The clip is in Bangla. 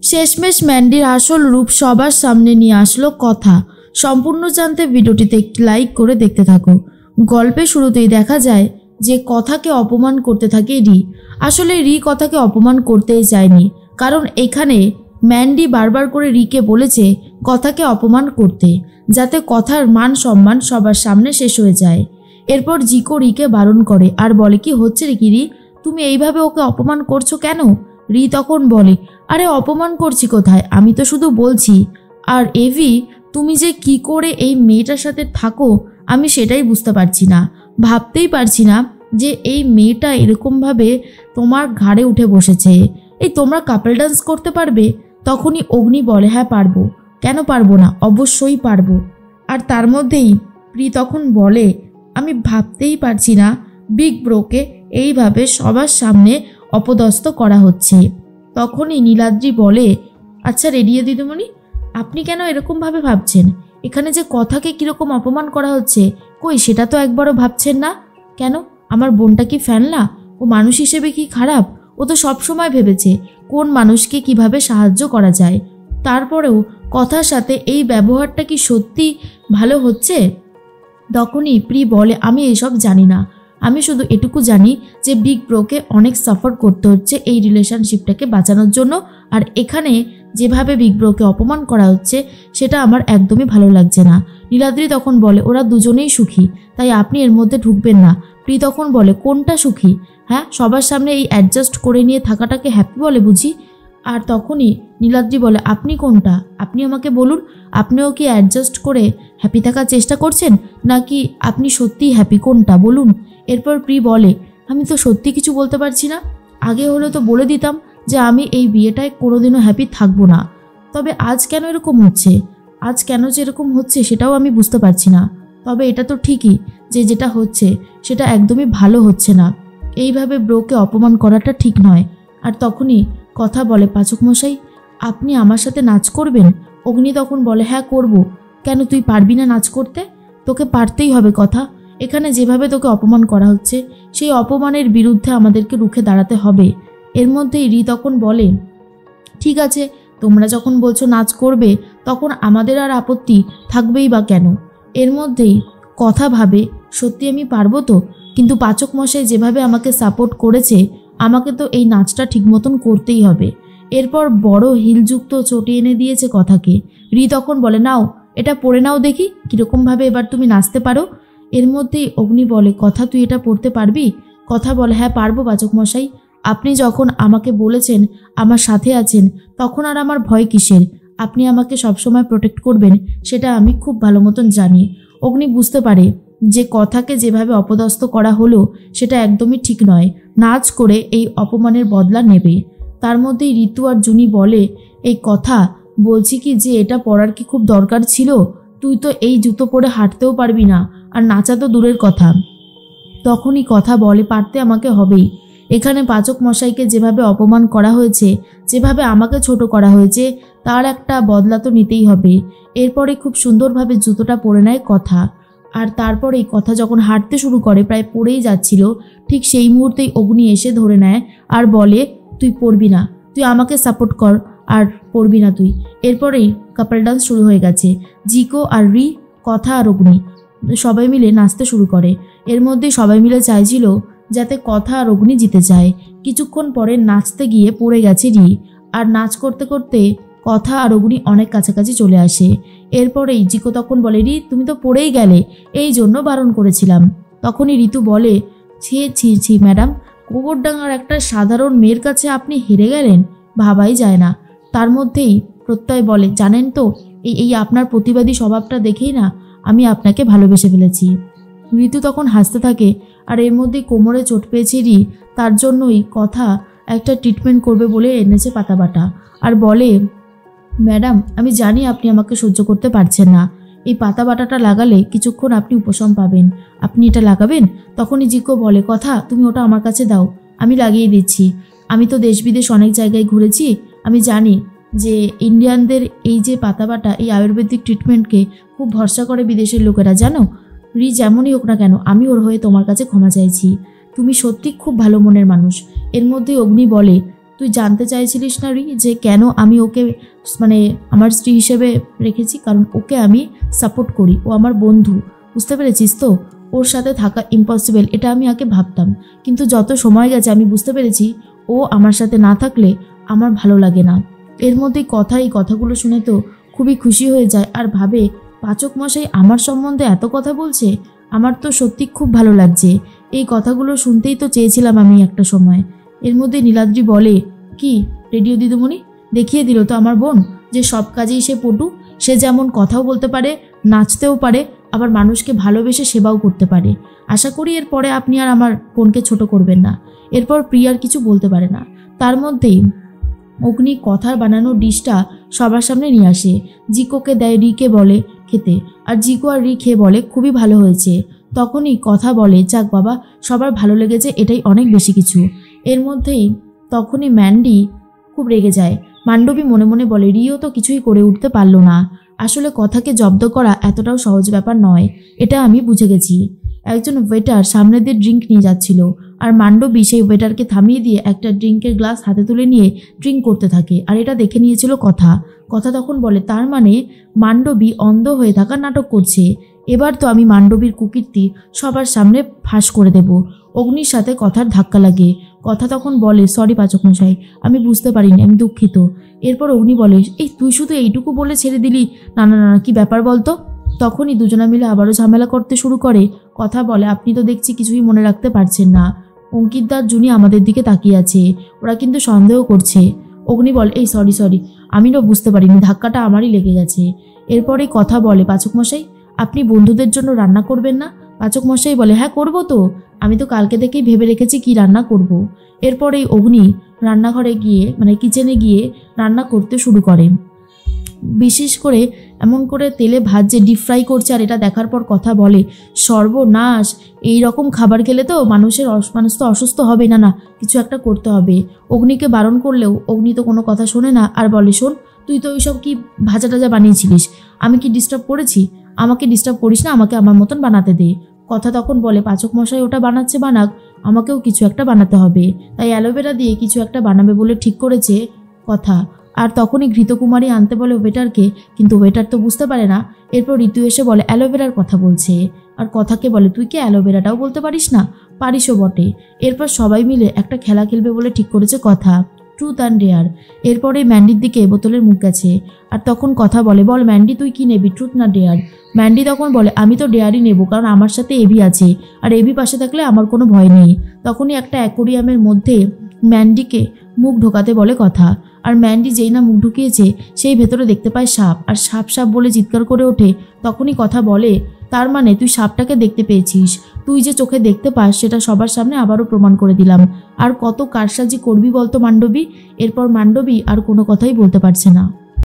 শেষমেশ ম্যান্ডির আসল রূপ সবার সামনে নিয়ে আসলো কথা। সম্পূর্ণ জানতে ভিডিওটিতে একটি লাইক করে দেখতে থাকো। গল্পের শুরুতেই দেখা যায় যে কথাকে অপমান করতে থাকে রি। আসলে রি কথাকে অপমান করতেই চায়নি, কারণ এখানে ম্যান্ডি বারবার করে রিকে বলেছে কথাকে অপমান করতে, যাতে কথার মান সম্মান সবার সামনে শেষ হয়ে যায়। এরপর জিকো রিকে বারণ করে আর বলে, কি হচ্ছে রে কি রি, তুমি এইভাবে ওকে অপমান করছো কেন? রি তখন বলে, আরে অপমান করছি কোথায়, আমি তো শুধু বলছি। আর এভি, তুমি যে কি করে এই মেয়েটার সাথে থাকো আমি সেটাই বুঝতে পারছি না, ভাবতেই পারছি না যে এই মেয়েটা এরকমভাবে তোমার ঘাড়ে উঠে বসেছে। এই তোমরা কাপল ডান্স করতে পারবে? তখনই অগ্নি বলে, হ্যাঁ পারবো, কেন পারবো না, অবশ্যই পারবো। আর তার মধ্যেই প্রি তখন বলে, আমি ভাবতেই পারছি না বিগ ব্রোকে এইভাবে সবার সামনে অপদস্থ করা হচ্ছে। তখনই নীলাদ্রি বলে, আচ্ছা রেডিও দিদিমণি, আপনি কেন এরকমভাবে ভাবছেন? এখানে যে কথাকে কীরকম অপমান করা হচ্ছে, কই সেটা তো একবারও ভাবছেন না কেন? আমার বোনটা কি ফ্যানলা? ও মানুষ হিসেবে কি খারাপ? ও তো সবসময় ভেবেছে কোন মানুষকে কিভাবে সাহায্য করা যায়। তারপরেও কথার সাথে এই ব্যবহারটা কি সত্যি ভালো হচ্ছে? তখনই প্রি বলে, আমি এসব জানি না, আমি শুধু এটুকু জানি যে বিগ ব্রোকে অনেক সাফার করতে হচ্ছে এই রিলেশনশিপটাকে বাঁচানোর জন্য, আর এখানে যেভাবে বিগ ব্রোকে অপমান করা হচ্ছে সেটা আমার একদমই ভালো লাগছে না। নীলাদ্রি তখন বলে, ওরা দুজনেই সুখী, তাই আপনি এর মধ্যে ঢুকবেন না। প্রি তখন বলে, কোনটা সুখী? হ্যাঁ, সবার সামনে এই অ্যাডজাস্ট করে নিয়ে থাকাটাকে হ্যাপি বলে বুঝি? আর তখনই নীলাদ্রি বলে, আপনি কোনটা? আপনি আমাকে বলুন, আপনিও কি অ্যাডজাস্ট করে হ্যাপি থাকার চেষ্টা করছেন, নাকি আপনি সত্যিই হ্যাপি, কোনটা বলুন? এরপর প্রি বলে, আমি তো সত্যি কিছু বলতে পারছি না, আগে হলে তো বলে দিতাম যে আমি এই বিয়েটায় কোনোদিনও হ্যাপি থাকবো না, তবে আজ কেন এরকম হচ্ছে? আজ কেন যে এরকম হচ্ছে সেটাও আমি বুঝতে পারছি না। তবে এটা তো ঠিকই যে যেটা হচ্ছে সেটা একদমই ভালো হচ্ছে না, এইভাবে ব্রোকে অপমান করাটা ঠিক নয়। আর তখনই কথা বলে, পাচক মশাই, আপনি আমার সাথে নাচ করবেন? অগ্নি তখন বলে, হ্যাঁ করব। কেন, তুই পারবি না নাচ করতে? তোকে পারতেই হবে কথা। এখানে যেভাবে তোকে অপমান করা হচ্ছে সেই অপমানের বিরুদ্ধে আমাদেরকে রুখে দাঁড়াতে হবে। এর মধ্যেই রি তখন বলে, ঠিক আছে, তোমরা যখন বলছো নাচ করবে তখন আমাদের আর আপত্তি থাকবেই বা কেন? এর মধ্যেই কথা ভাবে, সত্যি আমি পারবো তো, কিন্তু পাচক মশাই যেভাবে আমাকে সাপোর্ট করেছে আমাকে তো এই নাচটা ঠিক মতন করতেই হবে। এরপর বড় হিলযুক্ত চটি এনে দিয়েছে কথাকে। রি তখন বলে, নাও এটা পরে নাও দেখি কীরকমভাবে এবার তুমি নাচতে পারো। এর মধ্যেই অগ্নি বলে, কথা তুই এটা পড়তে পারবি? কথা বলে, হ্যাঁ পারবো পাচক মশাই, আপনি যখন আমাকে বলেছেন আমার সাথে আছেন তখন আর আমার ভয় কিসের? আপনি আমাকে সবসময় প্রোটেক্ট করবেন সেটা আমি খুব ভালো মতন জানি। অগ্নি বুঝতে পারে যে কথাকে যেভাবে অপদস্থ করা হলো সেটা একদমই ঠিক নয়, নাচ করে এই অপমানের বদলা নেবে। তার মধ্যেই ঋতু আর জুনি বলে, এই কথা বলছি কি যে এটা পরার কি খুব দরকার ছিল? তুই তো এই জুতো পরে হাঁটতেও পারবি না, আর নাচা তো দূরের কথা। তখনই কথা বলে, পারতে আমাকে হবেই। এখানে পাচক মশাইকে যেভাবে অপমান করা হয়েছে, যেভাবে আমাকে ছোট করা হয়েছে, তার একটা বদলা তো নিতেই হবে। এরপরে খুব সুন্দরভাবে জুতোটা পরে নেয় কথা। আর তারপরেই কথা যখন হাঁটতে শুরু করে, প্রায় পড়েই যাচ্ছিল, ঠিক সেই মুহূর্তেই অগ্নি এসে ধরে নেয় আর বলে, তুই পড়বি না, তুই আমাকে সাপোর্ট কর, আর পড়বি না তুই। এরপরেই কাপল ডান্স শুরু হয়ে গেছে। জিকো আর রি, কথা আর অগ্নি সবাই মিলে নাচতে শুরু করে। এর মধ্যে সবাই মিলে চাইছিল যাতে কথা আর অগ্নি জিতে যায়। কিছুক্ষণ পরে নাচতে গিয়ে পড়ে গেছে রি, আর নাচ করতে করতে কথা আর অগ্নি অনেক কাছাকাছি চলে আসে। এরপরেই জিকো তখন বলে, রি তুমি তো পড়েই গেলে, এই জন্য বারণ করেছিলাম। তখনই ঋতু বলে, ছি ছি ছি ম্যাডাম, গোবরডাঙ্গার একটা সাধারণ মেয়ের কাছে আপনি হেরে গেলেন, ভাবাই যায় না। তার মধ্যেই প্রত্যয় বলে, জানেন তো এই আপনার প্রতিবাদী স্বভাবটা দেখেই না আমি আপনাকে ভালোবেসে ফেলেছি। ঋতু তখন হাসতে থাকে, আর এর মধ্যেই কোমরে চোট পেয়েছে রি, তার জন্যই কথা একটা ট্রিটমেন্ট করবে বলে এনেছে পাতাবাটা। আর বলে, ম্যাডাম আমি জানি আপনি আমাকে সহ্য করতে পারছেন না, এই পাতা বাটাটা লাগালে কিছুক্ষণ আপনি উপশম পাবেন, আপনি এটা লাগাবেন? তখনই জিকো বলে, কথা তুমি ওটা আমার কাছে দাও, আমি লাগিয়ে দিচ্ছি। আমি তো দেশ বিদেশ অনেক জায়গায় ঘুরেছি, আমি জানি যে ইন্ডিয়ানদের এই যে পাতা বাটা, এই আয়ুর্বেদিক ট্রিটমেন্টকে খুব ভরসা করে বিদেশের লোকেরা, জানো? রি যেমনই হোক না কেন আমি ওর হয়ে তোমার কাছে ক্ষমা চাইছি, তুমি সত্যি খুব ভালো মনের মানুষ। এর মধ্যে অগ্নি বলে, তুই জানতে চাইছিলিস না রি যে কেন আমি ওকে মানে আমার স্ত্রী হিসেবে রেখেছি? কারণ ওকে আমি সাপোর্ট করি, ও আমার বন্ধু, বুঝতে পেরেছিস তো? ওর সাথে থাকা ইম্পসিবল, এটা আমি আগে ভাবতাম, কিন্তু যত সময় গেছে আমি বুঝতে পেরেছি ও আমার সাথে না থাকলে আমার ভালো লাগে না। এর মধ্যেই এই কথাগুলো শুনে তো খুবই খুশি হয়ে যায় আর ভাবে পাচক মশাই আমার সম্বন্ধে এত কথা বলছে, আমার তো সত্যি খুব ভালো লাগছে। এই কথাগুলো শুনতেই তো চেয়েছিলাম আমি একটা সময়। এর মধ্যে নীলাদ্রি বলে, কি রেডিও দিদিমণি, দেখিয়ে দিল তো আমার বোন যে সব কাজেই সে পটু। সে যেমন কথাও বলতে পারে, নাচতেও পারে, আবার মানুষকে ভালোবেসে সেবাও করতে পারে। আশা করি এরপরে আপনি আর আমার বোনকে ছোট করবেন না। এরপর প্রিয়ার কিছু বলতে পারে না। তার মধ্যেই অগ্নি কথার বানানো ডিশটা সবার সামনে নিয়ে আসে। জিকোকে দেয়, রিকে বলে খেতে, আর জিকো আর রি খেয়ে বলে খুবই ভালো হয়েছে। তখনই কথা বলে, যাক বাবা, সবার ভালো লেগেছে, এটাই অনেক বেশি কিছু। এর মধ্যেই তখনই ম্যান্ডি খুব রেগে যায়। মান্ডবী মনে মনে বলে, রিও তো কিছুই করে উঠতে পারলো না। আসলে কথাকে জব্দ করা এতটাও সহজ ব্যাপার নয়, এটা আমি বুঝে গেছি। একজন ওয়েটার সামনে দিয়ে ড্রিঙ্ক নিয়ে যাচ্ছিল, আর মান্ডবী সেই ওয়েটারকে থামিয়ে দিয়ে একটা ড্রিঙ্কের গ্লাস হাতে তুলে নিয়ে ড্রিঙ্ক করতে থাকে, আর এটা দেখে নিয়েছিল কথা। তখন বলে, তার মানে মান্ডবী অন্ধ হয়ে থাকা নাটক করছে। এবার তো আমি মান্ডবীর কুকীর্তি সবার সামনে ফাঁস করে দেব। অগ্নির সাথে কথার ধাক্কা লাগে। তখন বলে, সরি পাচক মশাই, আমি বুঝতে পারিনি, আমি দুঃখিত। এরপর অগ্নি বলে, এই তুই শুধু এইটুকু বলে ছেড়ে দিলি? না না না, কি ব্যাপার বলতো? তখনই দুজনা মিলে আবারও ঝামেলা করতে শুরু করে। কথা বলে, আপনি তো দেখছি কিছুই মনে রাখতে পারছেন না। অঙ্কিতদার জুনি আমাদের দিকে তাকিয়ে আছে, ওরা কিন্তু সন্দেহ করছে। অগ্নি বলে, এই সরি, আমি না বুঝতে পারিনি, ধাক্কাটা আমারই লেগে গেছে। এরপরে কথা বলে, পাচক মশাই আপনি বন্ধুদের জন্য রান্না করবেন না? পাচক মশাই বলে, হ্যাঁ করবো তো, আমি তো কালকে থেকেই ভেবে রেখেছি কি রান্না করব। এরপরেই অগ্নি রান্নাঘরে গিয়ে কিচেনে গিয়ে রান্না করতে শুরু করে। বিশেষ করে এমন করে তেলে ভাজছে, ডিপ ফ্রাই করছে, আর এটা দেখার পর কথা বলে, সর্বনাশ, এই রকম খাবার খেলে তো মানুষ তো অসুস্থ হবে। না না, কিছু একটা করতে হবে। অগ্নিকে বারণ করলেও অগ্নি তো কোনো কথা শোনে না, আর বলে, শোন, তুই তো ওইসব কি ভাজা টাজা বানিয়েছিলিস, আমি কি ডিস্টার্ব করেছি? আমাকে ডিস্টার্ব করিস না, আমাকে আমার মতন বানাতে দে। তখন বলে, পাচক মশাই ওটা বানাচ্ছে বানাক, আমাকেও কিছু একটা বানাতে হবে। তাই অ্যালোভেরা দিয়ে কিছু একটা বানাবে বলে ঠিক করেছে কথা। আর তখনই ঘৃতকুমারী আনতে বলে ওয়েটারকে, কিন্তু ওয়েটার তো বুঝতে পারে না। এরপর ঋতু এসে বলে, অ্যালোভেরার কথা বলছে, আর কথাকে বলে, তুই কি অ্যালোভেরাটাও বলতে পারিস না? পারিসও বটে। এরপর সবাই মিলে একটা খেলা খেলবে বলে ঠিক করেছে কথা, ট্রুথ অ্যান্ড ডেয়ার। এরপরে ম্যান্ডির দিকে বোতলের মুখ গেছে, আর তখন কথা বলে, বল ম্যান্ডি, তুই কি নেবি, ট্রুথ না ডেয়ার? ম্যান্ডি তখন বলে, আমি তো ডেয়ারই নেব, কারণ আমার সাথে এভি আছে, আর এভি পাশে থাকলে আমার কোনো ভয় নেই। তখনই একটা অ্যাকোরিয়ামের মধ্যে ম্যান্ডিকে মুখ ঢোকাতে বলে কথা, আর ম্যান্ডি যেই না মুখ ঢুকিয়েছে সেই ভেতরে দেখতে পায় সাপ, আর সাপ সাপ বলে চিৎকার করে ওঠে। তখনই কথা বলে, তার মানে তুই সাপটাকে দেখতে পেয়েছিস, তুই যে চোখে দেখতে পাস সেটা সবার সামনে আবারও প্রমাণ করে দিলাম। আর কত কারসাজি করবি বলতো মান্ডবী? এরপর মান্ডবী আর কোনো কথাই বলতে পারছে না।